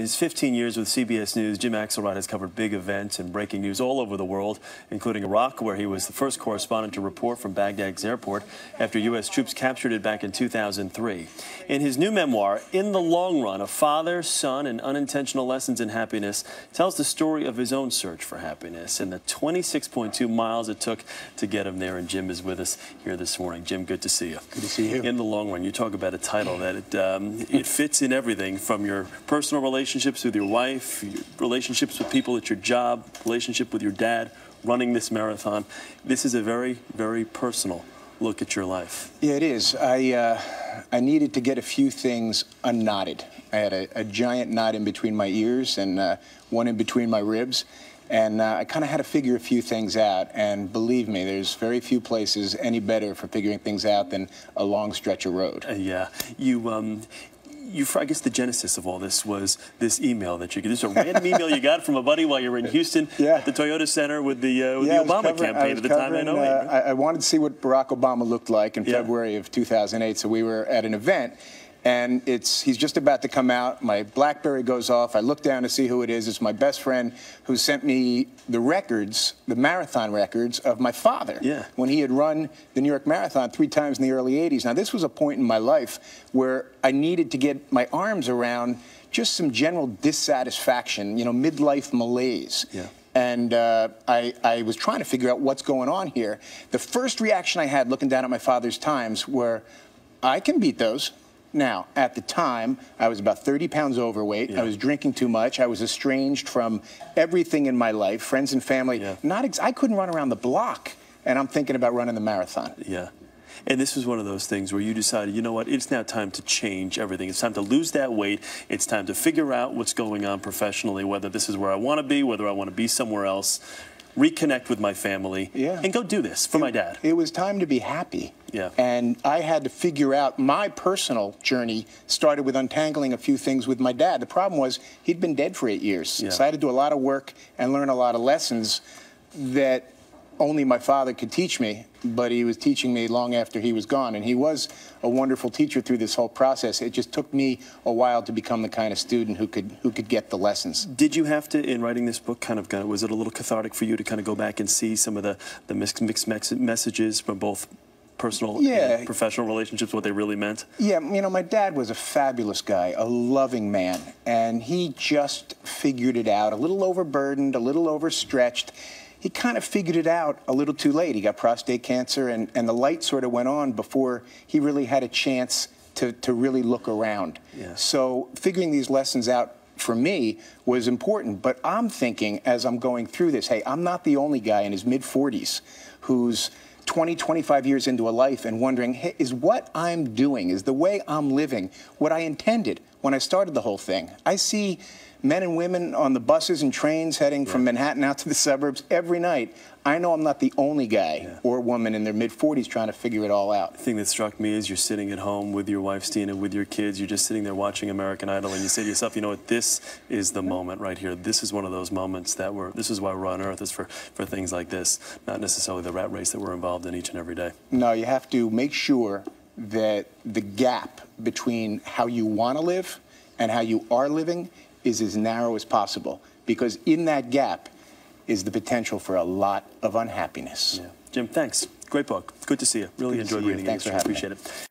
his 15 years with CBS News, Jim Axelrod has covered big events and breaking news all over the world, including Iraq, where he was the first correspondent to report from Baghdad's airport after U.S. troops captured it back in 2003. In his new memoir, In the Long Run, A Father, Son, and Unintentional Lessons in Happiness, tells the story of his own search for happiness and the 26.2 miles it took to get him there. And Jim is with us here this morning. Jim, good to see you. Good to see you. In the Long Run, you talk about a title that it fits in everything from your personal relationships with your wife, your relationships with people at your job, relationship with your dad, running this marathon. This is a very, very personal look at your life. Yeah, it is. I needed to get a few things unknotted. I had a giant knot in between my ears and one in between my ribs. And I kind of had to figure a few things out. And believe me, there's very few places any better for figuring things out than a long stretch of road. Yeah. I guess the genesis of all this was this email that you get. This is a random email you got from a buddy while you were in Houston at the Toyota Center with the Obama campaign at the time. I wanted to see what Barack Obama looked like in February of 2008. So we were at an event, and he's just about to come out. My BlackBerry goes off. I look down to see who it is. It's my best friend who sent me the records, the marathon records of my father when he had run the New York Marathon 3 times in the early 80s. Now, this was a point in my life where I needed to get my arms around just some general dissatisfaction, you know, midlife malaise. And I was trying to figure out what's going on here. The first reaction I had looking down at my father's times were, I can beat those. Now, at the time, I was about 30 pounds overweight. I was drinking too much. I was estranged from everything in my life, friends and family. I couldn't run around the block, and I'm thinking about running the marathon. And this was one of those things where you decided, you know what, it's now time to change everything. It's time to lose that weight. It's time to figure out what's going on professionally, whether this is where I want to be, whether I want to be somewhere else, reconnect with my family, and go do this for my dad. It was time to be happy. And I had to figure out my personal journey started with untangling a few things with my dad. The problem was he'd been dead for 8 years. So I had to do a lot of work and learn a lot of lessons that only my father could teach me, but he was teaching me long after he was gone. And he was a wonderful teacher through this whole process. It just took me a while to become the kind of student who could get the lessons. Did you have to, in writing this book, was it a little cathartic for you to kind of go back and see some of the mixed messages from both personal and professional relationships, what they really meant? Yeah, you know, my dad was a fabulous guy, a loving man, and he just figured it out, a little overburdened, a little overstretched. He kind of figured it out a little too late. He got prostate cancer, and the light sort of went on before he really had a chance to really look around. So figuring these lessons out for me was important, but I'm thinking as I'm going through this, hey, I'm not the only guy in his mid-40s who's 20, 25 years into a life and wondering, hey, is what I'm doing, is the way I'm living what I intended when I started the whole thing? I see men and women on the buses and trains heading from Manhattan out to the suburbs every night. I know I'm not the only guy or woman in their mid-40s trying to figure it all out. The thing that struck me is you're sitting at home with your wife, Stina, with your kids. You're just sitting there watching American Idol, and you say to yourself, you know what, this is the moment right here. This is one of those moments this is why we're on Earth, is for things like this, not necessarily the rat race that we're involved in each and every day. No, you have to make sure that the gap between how you want to live and how you are living is as narrow as possible, because in that gap is the potential for a lot of unhappiness. Jim, thanks. Great book. Good to see you. Really enjoyed reading it. Thanks for having me. Appreciate it.